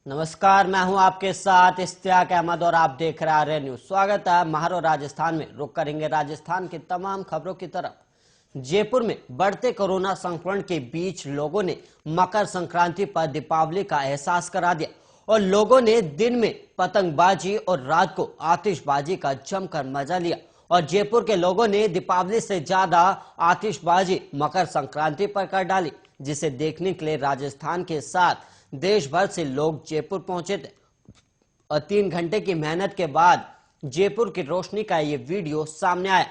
नमस्कार, मैं हूं आपके साथ इश्तियाक अहमद और आप देख रहे हैं आर्य न्यूज। स्वागत है महारो राजस्थान में। रुक करेंगे राजस्थान की तमाम खबरों की तरफ। जयपुर में बढ़ते कोरोना संक्रमण के बीच लोगों ने मकर संक्रांति पर दीपावली का एहसास करा दिया और लोगों ने दिन में पतंगबाजी और रात को आतिशबाजी का जमकर मजा लिया। और जयपुर के लोगों ने दीपावली से ज्यादा आतिशबाजी मकर संक्रांति पर कर डाली, जिसे देखने के लिए राजस्थान के साथ देश भर से लोग जयपुर पहुंचे थे। और 3 घंटे की मेहनत के बाद जयपुर की रोशनी का ये वीडियो सामने आया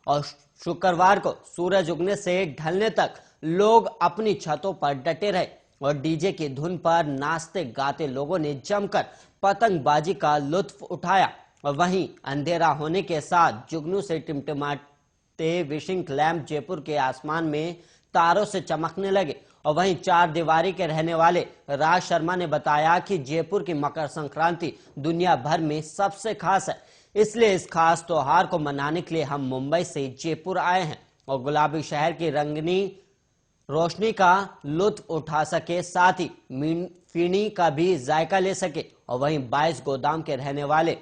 और शुक्रवार को सूरज उगने से ढलने तक लोग अपनी छतों पर डटे रहे और डीजे की धुन पर नाचते गाते लोगों ने जमकर पतंगबाजी का लुत्फ उठाया। और वहीं अंधेरा होने के साथ जुगनू से टिमटिमाते विशिंग लैंप जयपुर के आसमान में तारों से चमकने लगे। और वहीं 4 दीवारी के रहने वाले राज शर्मा ने बताया कि जयपुर की मकर संक्रांति दुनिया भर में सबसे खास है, इसलिए इस खास त्योहार को मनाने के लिए हम मुंबई से जयपुर आए हैं और गुलाबी शहर की रंगनी रोशनी का लुत्फ उठा सके, साथ ही फीनी का भी जायका ले सके। और वहीं 22 गोदाम के रहने वाले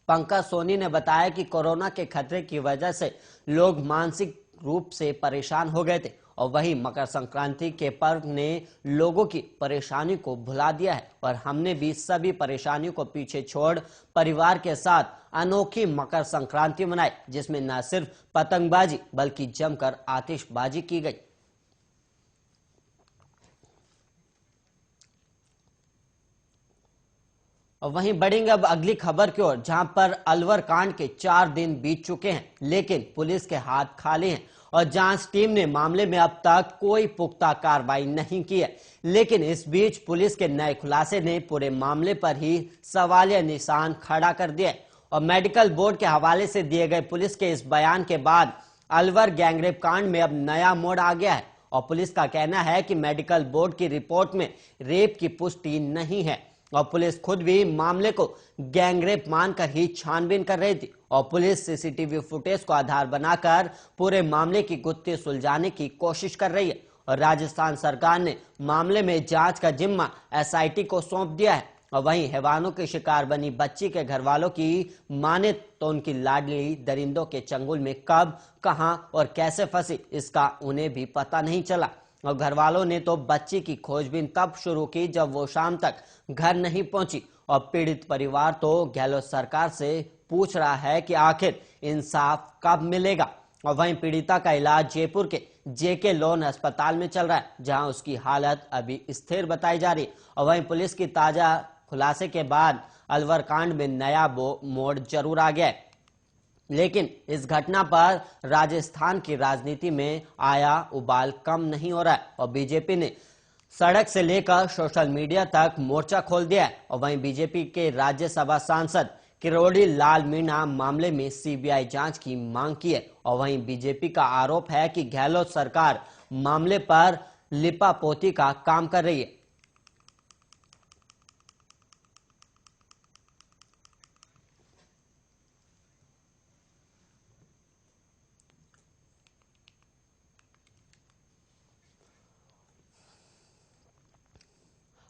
पंकज सोनी ने बताया कि कोरोना के खतरे की वजह से लोग मानसिक रूप से परेशान हो गए थे और वहीं मकर संक्रांति के पर्व ने लोगों की परेशानी को भुला दिया है और हमने भी सभी परेशानियों को पीछे छोड़ परिवार के साथ अनोखी मकर संक्रांति मनाई, जिसमें न सिर्फ पतंगबाजी बल्कि जमकर आतिशबाजी की गई। और वहीं बढ़ेंगे अब अगली खबर की ओर, जहां पर अलवर कांड के 4 दिन बीत चुके हैं, लेकिन पुलिस के हाथ खाली हैं और जांच टीम ने मामले में अब तक कोई पुख्ता कार्रवाई नहीं की है। लेकिन इस बीच पुलिस के नए खुलासे ने पूरे मामले पर ही सवालिया निशान खड़ा कर दिया है। और मेडिकल बोर्ड के हवाले से दिए गए पुलिस के इस बयान के बाद अलवर गैंगरेप कांड में अब नया मोड़ आ गया है और पुलिस का कहना है कि मेडिकल बोर्ड की रिपोर्ट में रेप की पुष्टि नहीं है और पुलिस खुद भी मामले को गैंगरेप मानकर ही छानबीन कर रही थी। और पुलिस सीसीटीवी फुटेज को आधार बनाकर पूरे मामले की गुत्थी सुलझाने की कोशिश कर रही है। और राजस्थान सरकार ने मामले में जांच का जिम्मा एसआईटी को सौंप दिया है। और वहीं हैवानों के शिकार बनी बच्ची के घर वालों की माने तो उनकी लाडली दरिंदों के चंगुल में कब, कहां और कैसे फंसी, इसका उन्हें भी पता नहीं चला। और घर वालों ने तो बच्ची की खोजबीन तब शुरू की जब वो शाम तक घर नहीं पहुंची। और पीड़ित परिवार तो गहलोत सरकार से पूछ रहा है कि आखिर इंसाफ कब मिलेगा। और वहीं पीड़िता का इलाज जयपुर के जेके लोन अस्पताल में चल रहा है, जहां उसकी हालत अभी स्थिर बताई जा रही है। और वहीं पुलिस की ताजा खुलासे के बाद अलवर कांड में नया मोड़ जरूर आ गया है, लेकिन इस घटना पर राजस्थान की राजनीति में आया उबाल कम नहीं हो रहा है और बीजेपी ने सड़क से लेकर सोशल मीडिया तक मोर्चा खोल दिया है। और वहीं बीजेपी के राज्यसभा सांसद किरोड़ी लाल मीणा मामले में सीबीआई जांच की मांग की है। और वहीं बीजेपी का आरोप है कि गहलोत सरकार मामले पर लिपापोती का काम कर रही है।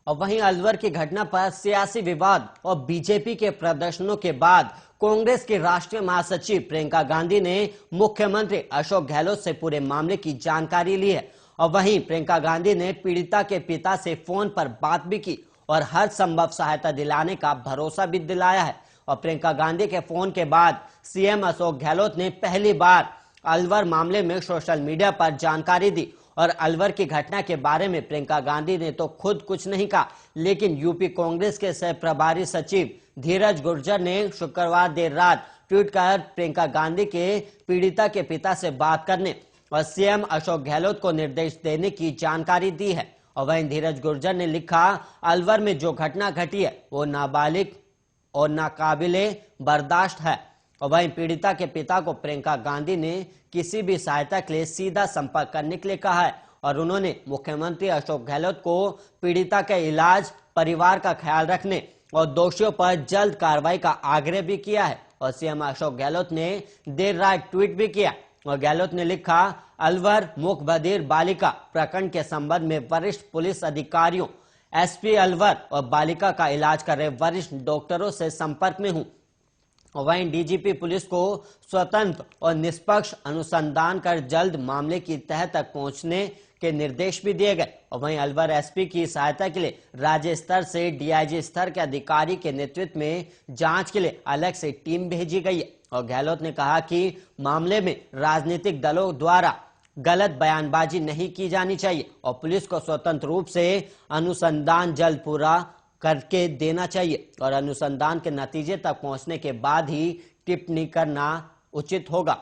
और वहीं अलवर की घटना पर सियासी विवाद और बीजेपी के प्रदर्शनों के बाद कांग्रेस की राष्ट्रीय महासचिव प्रियंका गांधी ने मुख्यमंत्री अशोक गहलोत से पूरे मामले की जानकारी ली है। और वहीं प्रियंका गांधी ने पीड़िता के पिता से फोन पर बात भी की और हर संभव सहायता दिलाने का भरोसा भी दिलाया है। और प्रियंका गांधी के फोन के बाद सीएम अशोक गहलोत ने पहली बार अलवर मामले में सोशल मीडिया पर जानकारी दी। और अलवर की घटना के बारे में प्रियंका गांधी ने तो खुद कुछ नहीं कहा, लेकिन यूपी कांग्रेस के सह प्रभारी सचिव धीरज गुर्जर ने शुक्रवार देर रात ट्वीट कर प्रियंका गांधी के पीड़िता के पिता से बात करने और सीएम अशोक गहलोत को निर्देश देने की जानकारी दी है। और वहीं धीरज गुर्जर ने लिखा, अलवर में जो घटना घटी है वो नाबालिग और नाकाबिले बर्दाश्त है। और वहीं पीड़िता के पिता को प्रियंका गांधी ने किसी भी सहायता के लिए सीधा संपर्क करने के लिए कहा है और उन्होंने मुख्यमंत्री अशोक गहलोत को पीड़िता के इलाज, परिवार का ख्याल रखने और दोषियों पर जल्द कार्रवाई का आग्रह भी किया है। और सीएम अशोक गहलोत ने देर रात ट्वीट भी किया और गहलोत ने लिखा, अलवर मूक बधिर बालिका प्रकरण के संबंध में वरिष्ठ पुलिस अधिकारियों एसपी अलवर और बालिका का इलाज कर रहे वरिष्ठ डॉक्टरों से संपर्क में हूं। वहीं डीजीपी पुलिस को स्वतंत्र और निष्पक्ष अनुसंधान कर जल्द मामले की तह तक पहुंचने के निर्देश भी दिए गए। और वहीं अलवर एसपी की सहायता के लिए राज्य स्तर से डीआईजी स्तर के अधिकारी के नेतृत्व में जांच के लिए अलग से टीम भेजी गई है। और गहलोत ने कहा कि मामले में राजनीतिक दलों द्वारा गलत बयानबाजी नहीं की जानी चाहिए और पुलिस को स्वतंत्र रूप से अनुसंधान जल्द पूरा करके देना चाहिए और अनुसंधान के नतीजे तक पहुंचने के बाद ही टिप्पणी करना उचित होगा।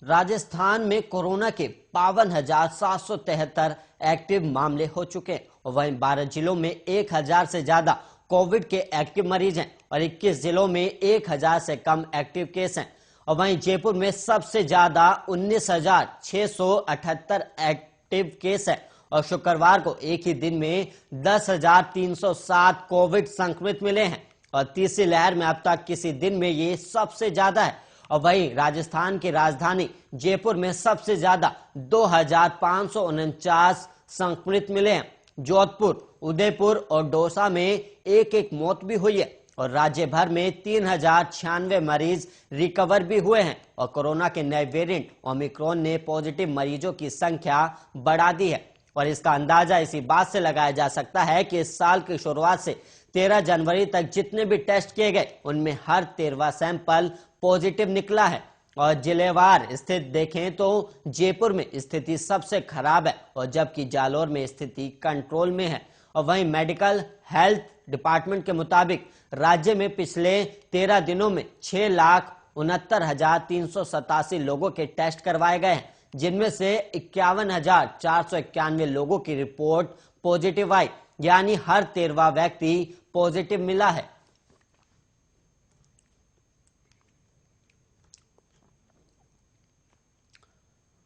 राजस्थान में कोरोना के 52,773 एक्टिव मामले हो चुके हैं और वहीं 12 जिलों में 1,000 से ज्यादा कोविड के एक्टिव मरीज हैं और 21 जिलों में 1,000 से कम एक्टिव केस हैं। और वहीं जयपुर में सबसे ज्यादा 19,678 एक्टिव केस है और शुक्रवार को एक ही दिन में 10,307 कोविड संक्रमित मिले हैं और तीसरी लहर में अब तक किसी दिन में ये सबसे ज्यादा है। और वहीं राजस्थान की राजधानी जयपुर में सबसे ज्यादा 2,549 संक्रमित मिले हैं। जोधपुर, उदयपुर और दौसा में एक एक मौत भी हुई है और राज्य भर में 3,096 मरीज रिकवर भी हुए हैं। और कोरोना के नए वेरिएंट ओमिक्रॉन ने पॉजिटिव मरीजों की संख्या बढ़ा दी है और इसका अंदाजा इसी बात से लगाया जा सकता है कि इस साल की शुरुआत से 13 जनवरी तक जितने भी टेस्ट किए गए उनमें हर 13वां सैंपल पॉजिटिव निकला है। और जिलेवार स्थित देखें तो जयपुर में स्थिति सबसे खराब है और जबकि जालोर में स्थिति कंट्रोल में है। और वहीं मेडिकल हेल्थ डिपार्टमेंट के मुताबिक राज्य में पिछले 13 दिनों में 6,69,387 लोगों के टेस्ट करवाए गए हैं, जिनमें से 51,491 लोगों की रिपोर्ट पॉजिटिव आई, यानी हर 13वां व्यक्ति पॉजिटिव मिला है।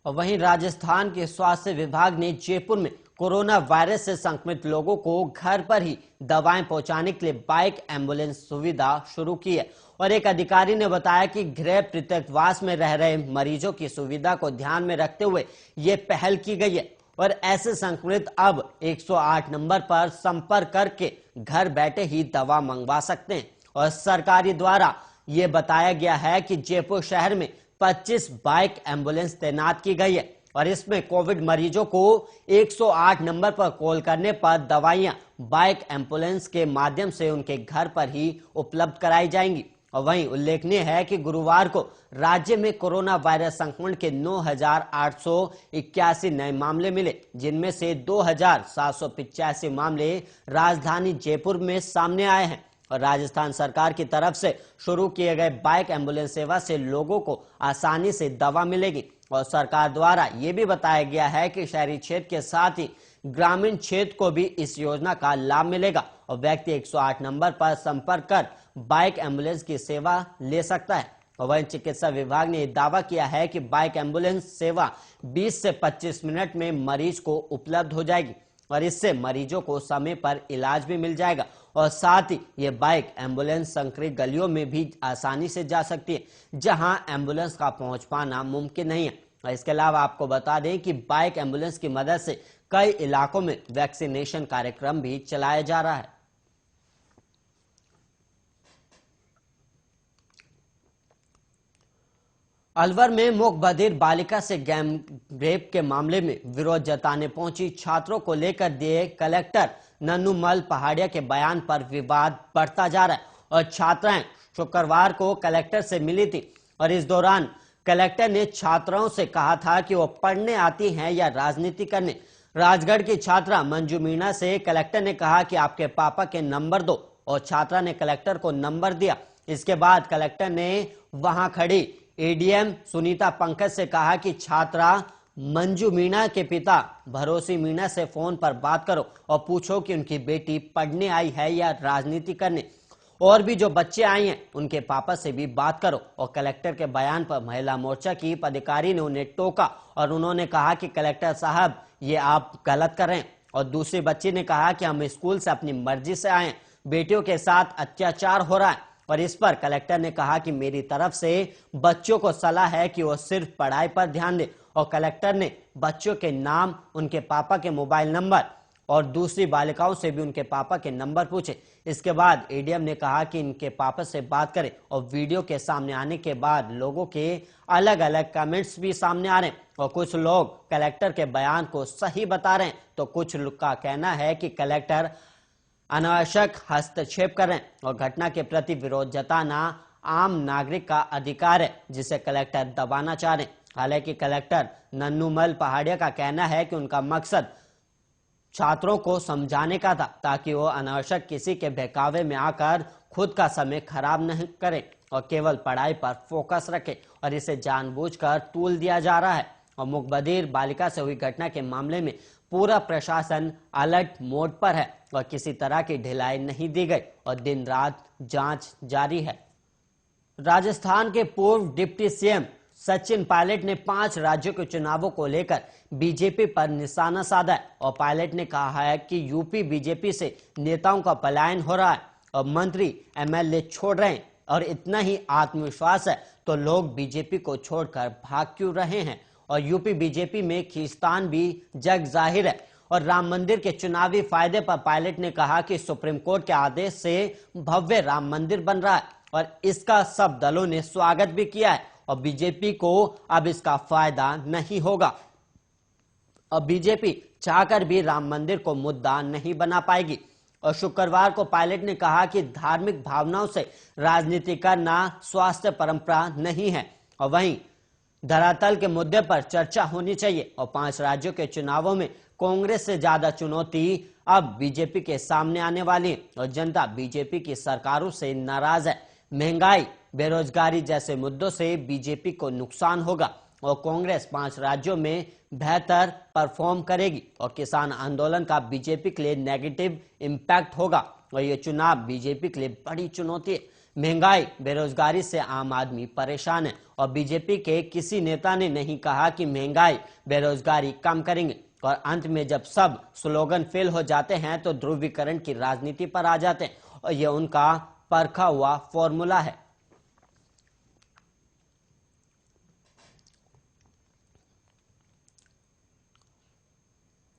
और वहीं राजस्थान के स्वास्थ्य विभाग ने जयपुर में कोरोना वायरस से संक्रमित लोगों को घर पर ही दवाएं पहुंचाने के लिए बाइक एम्बुलेंस सुविधा शुरू की है। और एक अधिकारी ने बताया कि गृह पृथकवास में रह रहे मरीजों की सुविधा को ध्यान में रखते हुए ये पहल की गई है और ऐसे संक्रमित अब 108 नंबर पर संपर्क करके घर बैठे ही दवा मंगवा सकते हैं। और सरकारी द्वारा ये बताया गया है कि जयपुर शहर में 25 बाइक एम्बुलेंस तैनात की गई है और इसमें कोविड मरीजों को 108 नंबर पर कॉल करने पर दवाइयां बाइक एम्बुलेंस के माध्यम से उनके घर पर ही उपलब्ध कराई जाएंगी। और वहीं उल्लेखनीय है कि गुरुवार को राज्य में कोरोना वायरस संक्रमण के 9,881 नए मामले मिले, जिनमें से 2,785 मामले राजधानी जयपुर में सामने आए हैं। और राजस्थान सरकार की तरफ से शुरू किए गए बाइक एम्बुलेंस सेवा से लोगों को आसानी से दवा मिलेगी। और सरकार द्वारा ये भी बताया गया है कि शहरी क्षेत्र के साथ ही ग्रामीण क्षेत्र को भी इस योजना का लाभ मिलेगा और व्यक्ति 108 नंबर पर संपर्क कर बाइक एम्बुलेंस की सेवा ले सकता है। और वहीं चिकित्सा विभाग ने दावा किया है कि बाइक एम्बुलेंस सेवा 20 से 25 मिनट में मरीज को उपलब्ध हो जाएगी और इससे मरीजों को समय पर इलाज भी मिल जाएगा और साथ ही ये बाइक एम्बुलेंस संकरी गलियों में भी आसानी से जा सकती है, जहां एम्बुलेंस का पहुंच पाना मुमकिन नहीं है। और इसके अलावा आपको बता दें कि बाइक एम्बुलेंस की मदद से कई इलाकों में वैक्सीनेशन कार्यक्रम भी चलाया जा रहा है। अलवर में मूक बधिर बालिका से गैंग रेप के मामले में विरोध जताने पहुंची छात्रों को लेकर दिए कलेक्टर नन्नूमल पहाड़िया के बयान पर विवाद बढ़ता जा रहा है और छात्राएं शुक्रवार को कलेक्टर से मिली थी और इस दौरान कलेक्टर ने छात्राओं से कहा था कि वो पढ़ने आती हैं या राजनीति करने। राजगढ़ की छात्रा मंजू मीणा से कलेक्टर ने कहा कि आपके पापा के नंबर दो और छात्रा ने कलेक्टर को नंबर दिया। इसके बाद कलेक्टर ने वहां खड़ी एडीएम सुनीता पंकज से कहा कि छात्रा मंजू मीणा के पिता भरोसी मीणा से फोन पर बात करो और पूछो कि उनकी बेटी पढ़ने आई है या राजनीति करने। और भी जो बच्चे आए हैं उनके पापा से भी बात करो। और कलेक्टर के बयान पर महिला मोर्चा की पदाधिकारी ने उन्हें टोका और उन्होंने कहा कि कलेक्टर साहब ये आप गलत कर रहे हैं। और दूसरे बच्चे ने कहा कि हम स्कूल से अपनी मर्जी से आए, बेटियों के साथ अत्याचार हो रहा है। और इस पर कलेक्टर ने कहा कि मेरी तरफ से बच्चों को सलाह है कि वो सिर्फ पढ़ाई पर ध्यान दें। और कलेक्टर ने बच्चों के नाम, उनके पापा के मोबाइल नंबर और दूसरी बालिकाओं से भी उनके पापा के नंबर पूछे। इसके बाद एडीएम ने कहा कि इनके पापा से बात करें और वीडियो के सामने आने के बाद लोगों के अलग अलग कमेंट्स भी सामने आ रहे हैं और कुछ लोग कलेक्टर के बयान को सही बता रहे हैं तो कुछ लोग का कहना है कि कलेक्टर अनावश्यक हस्तक्षेप कर रहे हैं और घटना के प्रति विरोध जताना आम नागरिक का अधिकार है जिसे कलेक्टर दबाना चाह रहे हैं। हालांकि कलेक्टर नन्नूमल पहाड़िया का कहना है कि उनका मकसद छात्रों को समझाने का था ताकि वो अनावश्यक किसी के बहकावे में आकर खुद का समय खराब नहीं करें और केवल पढ़ाई पर फोकस रखें और इसे जानबूझकर तूल दिया जा रहा है। और मुखबधिर बालिका से हुई घटना के मामले में पूरा प्रशासन अलर्ट मोड पर है और किसी तरह की ढिलाई नहीं दी गई और दिन रात जांच जारी है। राजस्थान के पूर्व डिप्टी सीएम सचिन पायलट ने 5 राज्यों के चुनावों को लेकर बीजेपी पर निशाना साधा है और पायलट ने कहा है कि यूपी बीजेपी से नेताओं का पलायन हो रहा है और मंत्री एमएलए छोड़ रहे हैं और इतना ही आत्मविश्वास है तो लोग बीजेपी को छोड़कर भाग क्यों रहे हैं। और यूपी बीजेपी में खींचतान भी जग जाहिर है। और राम मंदिर के चुनावी फायदे पर पायलट ने कहा कि सुप्रीम कोर्ट के आदेश से भव्य राम मंदिर बन रहा है और इसका सब दलों ने स्वागत भी किया है और बीजेपी को अब इसका फायदा नहीं होगा और बीजेपी चाहकर भी राम मंदिर को मुद्दा नहीं बना पाएगी। और शुक्रवार को पायलट ने कहा कि धार्मिक भावनाओं से राजनीति करना स्वास्थ्य परंपरा नहीं है और वहीं धरातल के मुद्दे पर चर्चा होनी चाहिए। और 5 राज्यों के चुनावों में कांग्रेस से ज्यादा चुनौती अब बीजेपी के सामने आने वाली है और जनता बीजेपी की सरकारों से नाराज है। महंगाई, बेरोजगारी जैसे मुद्दों से बीजेपी को नुकसान होगा और कांग्रेस 5 राज्यों में बेहतर परफॉर्म करेगी और किसान आंदोलन का बीजेपी के लिए नेगेटिव इम्पैक्ट होगा और ये चुनाव बीजेपी के लिए बड़ी चुनौती है। महंगाई, बेरोजगारी से आम आदमी परेशान है और बीजेपी के किसी नेता ने नहीं कहा कि महंगाई, बेरोजगारी कम करेंगे और अंत में जब सब स्लोगन फेल हो जाते हैं तो ध्रुवीकरण की राजनीति पर आ जाते हैं और यह उनका परखा हुआ फॉर्मूला है।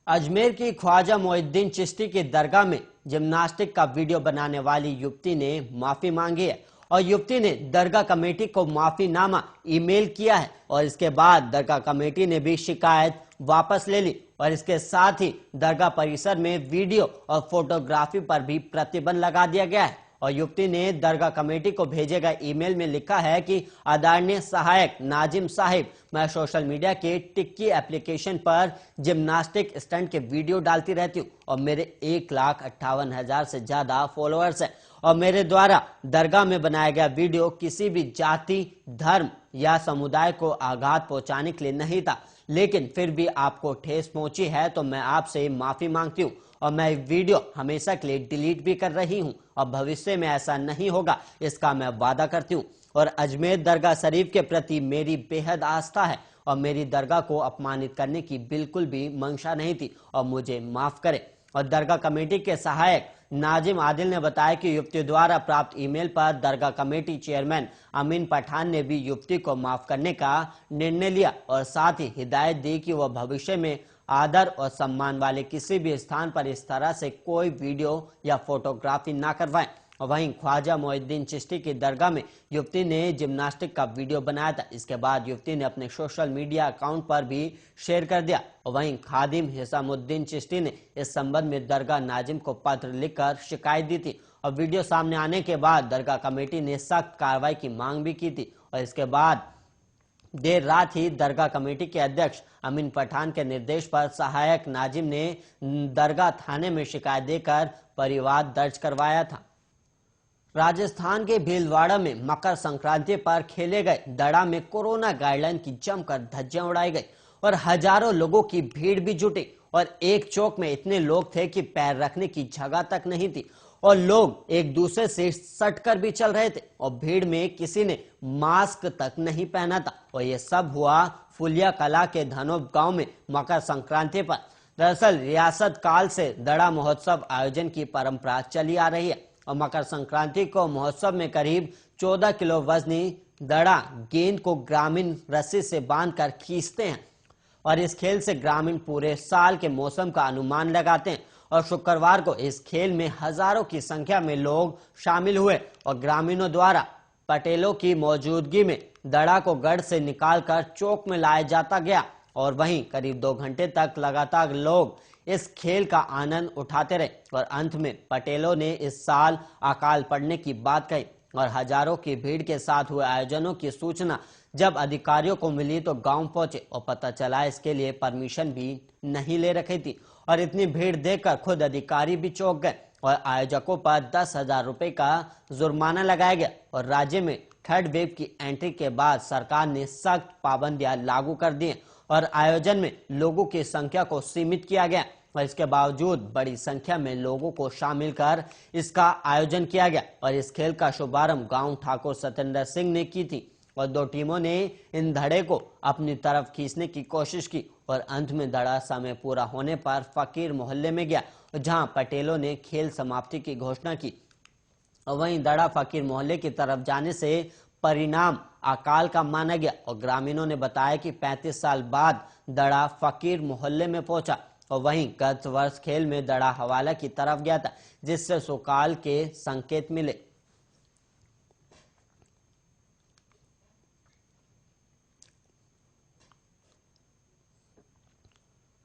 अजमेर की ख्वाजा मोइनुद्दीन चिश्ती की दरगाह में जिम्नास्टिक का वीडियो बनाने वाली युवती ने माफी मांगी है और युवती ने दरगाह कमेटी को माफीनामा ईमेल किया है और इसके बाद दरगाह कमेटी ने भी शिकायत वापस ले ली और इसके साथ ही दरगाह परिसर में वीडियो और फोटोग्राफी पर भी प्रतिबंध लगा दिया गया है। और युवती ने दरगाह कमेटी को भेजे गए ईमेल में लिखा है कि आदरणीय सहायक नाजिम साहिब, मैं सोशल मीडिया के टिक्की एप्लीकेशन पर जिम्नास्टिक स्टंट के वीडियो डालती रहती हूँ और मेरे 1,58,000 से ज्यादा फॉलोअर्स हैं और मेरे द्वारा दरगाह में बनाया गया वीडियो किसी भी जाति, धर्म या समुदाय को आघात पहुंचाने के लिए नहीं था, लेकिन फिर भी आपको ठेस पहुंची है तो मैं आपसे माफी मांगती हूँ और मैं वीडियो हमेशा के लिए डिलीट भी कर रही हूं और भविष्य में ऐसा नहीं होगा, इसका मैं वादा करती हूं। और अजमेर दरगाह शरीफ के प्रति मेरी बेहद आस्था है और मेरी दरगाह को अपमानित करने की बिल्कुल भी मंशा नहीं थी और मुझे माफ करें। और दरगाह कमेटी के सहायक नाजिम आदिल ने बताया कि युवती द्वारा प्राप्त ईमेल पर दरगाह कमेटी चेयरमैन अमीन पठान ने भी युवती को माफ करने का निर्णय लिया और साथ ही हिदायत दी कि वह भविष्य में आदर और सम्मान वाले किसी भी स्थान पर इस तरह से कोई वीडियो या फोटोग्राफी ना करवाएं। और वहीं ख्वाजा मोइनुद्दीन चिश्ती की दरगाह में युवती ने जिम्नास्टिक का वीडियो बनाया था। इसके बाद युवती ने अपने सोशल मीडिया अकाउंट पर भी शेयर कर दिया और वहीं खादिम हिसामुद्दीन चिश्ती ने इस संबंध में दरगाह नाजिम को पत्र लिखकर शिकायत दी थी और वीडियो सामने आने के बाद दरगाह कमेटी ने सख्त कार्रवाई की मांग भी की थी और इसके बाद देर रात ही दरगाह कमेटी के अध्यक्ष अमीन पठान के निर्देश पर सहायक नाजिम ने दरगाह थाने में शिकायत देकर परिवाद दर्ज करवाया था। राजस्थान के भीलवाड़ा में मकर संक्रांति पर खेले गए दड़ा में कोरोना गाइडलाइन की जमकर धज्जियां उड़ाई गई और हजारों लोगों की भीड़ भी जुटी और एक चौक में इतने लोग थे कि पैर रखने की जगह तक नहीं थी और लोग एक दूसरे से सटकर भी चल रहे थे और भीड़ में किसी ने मास्क तक नहीं पहना था और यह सब हुआ फुलिया कला के धनोब गांव में मकर संक्रांति पर। दरअसल रियासत काल से दड़ा महोत्सव आयोजन की परंपरा चली आ रही है और मकर संक्रांति को महोत्सव में करीब 14 किलो वजनी दड़ा गेंद को ग्रामीण रस्सी से बांधकर खींचते हैं और इस खेल से ग्रामीण पूरे साल के मौसम का अनुमान लगाते हैं और शुक्रवार को इस खेल में हजारों की संख्या में लोग शामिल हुए और ग्रामीणों द्वारा पटेलों की मौजूदगी में दड़ा को गढ़ से निकालकर चौक में लाया जाता गया और वहीं करीब 2 घंटे तक लगातार लोग इस खेल का आनंद उठाते रहे और अंत में पटेलों ने इस साल अकाल पड़ने की बात कही और हजारों की भीड़ के साथ हुए आयोजनों की सूचना जब अधिकारियों को मिली तो गांव पहुंचे और पता चला इसके लिए परमिशन भी नहीं ले रखी थी और इतनी भीड़ देखकर खुद अधिकारी भी चौंक गए और आयोजकों पर 10,000 रुपए का जुर्माना लगाया गया और राज्य में थर्ड वेव की एंट्री के बाद सरकार ने सख्त पाबंदियां लागू कर दी और आयोजन में लोगों की संख्या को सीमित किया गया और इसके बावजूद बड़ी संख्या में लोगों को शामिल कर इसका आयोजन किया गया और इस खेल का शुभारंभ गांव ठाकुर सत्येंद्र सिंह ने की थी और 2 टीमों ने इन धड़े को अपनी तरफ खींचने की कोशिश की और अंत में धड़ा समय पूरा होने पर फकीर मोहल्ले में गया जहां पटेलों ने खेल समाप्ति की घोषणा की और वहीं दड़ा फकीर मोहल्ले की तरफ जाने से परिणाम अकाल का माना गया और ग्रामीणों ने बताया कि 35 साल बाद दड़ा फकीर मोहल्ले में पहुंचा और वहीं गत वर्ष खेल में दड़ा हवाला की तरफ गया था जिससे सुकाल के संकेत मिले।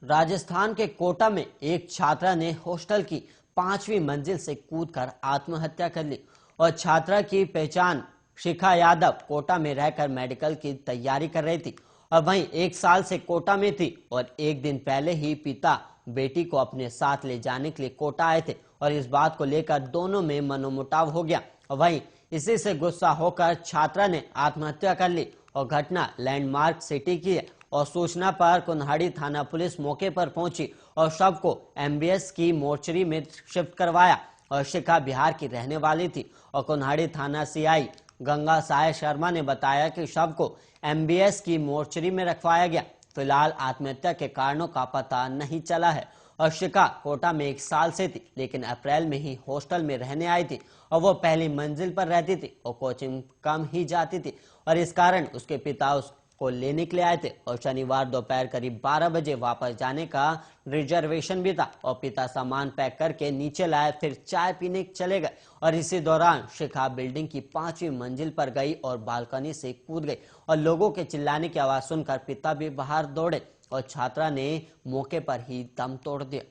राजस्थान के कोटा में एक छात्रा ने हॉस्टल की 5वीं मंजिल से कूदकर आत्महत्या कर ली और छात्रा की पहचान शिखा यादव कोटा में रहकर मेडिकल की तैयारी कर रही थी और वहीं 1 साल से कोटा में थी और 1 दिन पहले ही पिता बेटी को अपने साथ ले जाने के लिए कोटा आए थे और इस बात को लेकर दोनों में मनोमुटाव हो गया और वहीं इसी से गुस्सा होकर छात्रा ने आत्महत्या कर ली और घटना लैंडमार्क सिटी की है और सूचना पर कुन्हाड़ी थाना पुलिस मौके पर पहुंची और शव को एमबीएस की मोर्चरी में शिफ्ट करवाया और शिखा बिहार की रहने वाली थी और कुन्हाड़ी थाना सीआई गंगा साय शर्मा ने बताया कि शव को एमबीएस की मोर्चरी में रखवाया गया। फिलहाल आत्महत्या के कारणों का पता नहीं चला है और शिखा कोटा में 1 साल से थी लेकिन अप्रैल में ही हॉस्टल में रहने आई थी और वो पहली मंजिल पर रहती थी और कोचिंग कम ही जाती थी और इस कारण उसके पिता उसको लेने के लिए आए थे और शनिवार दोपहर करीब 12 बजे वापस जाने का रिजर्वेशन भी था और पिता सामान पैक करके नीचे लाए फिर चाय पीने चले गए और इसी दौरान शिखा बिल्डिंग की 5वीं मंजिल पर गई और बालकनी से कूद गई और लोगों के चिल्लाने की आवाज सुनकर पिता भी बाहर दौड़े और छात्रा ने मौके पर ही दम तोड़ दिया।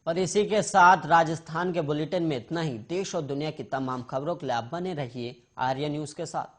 और इसी के साथ राजस्थान के बुलेटिन में इतना ही। देश और दुनिया की तमाम खबरों के लिए आप बने रहिए आर्या न्यूज के साथ।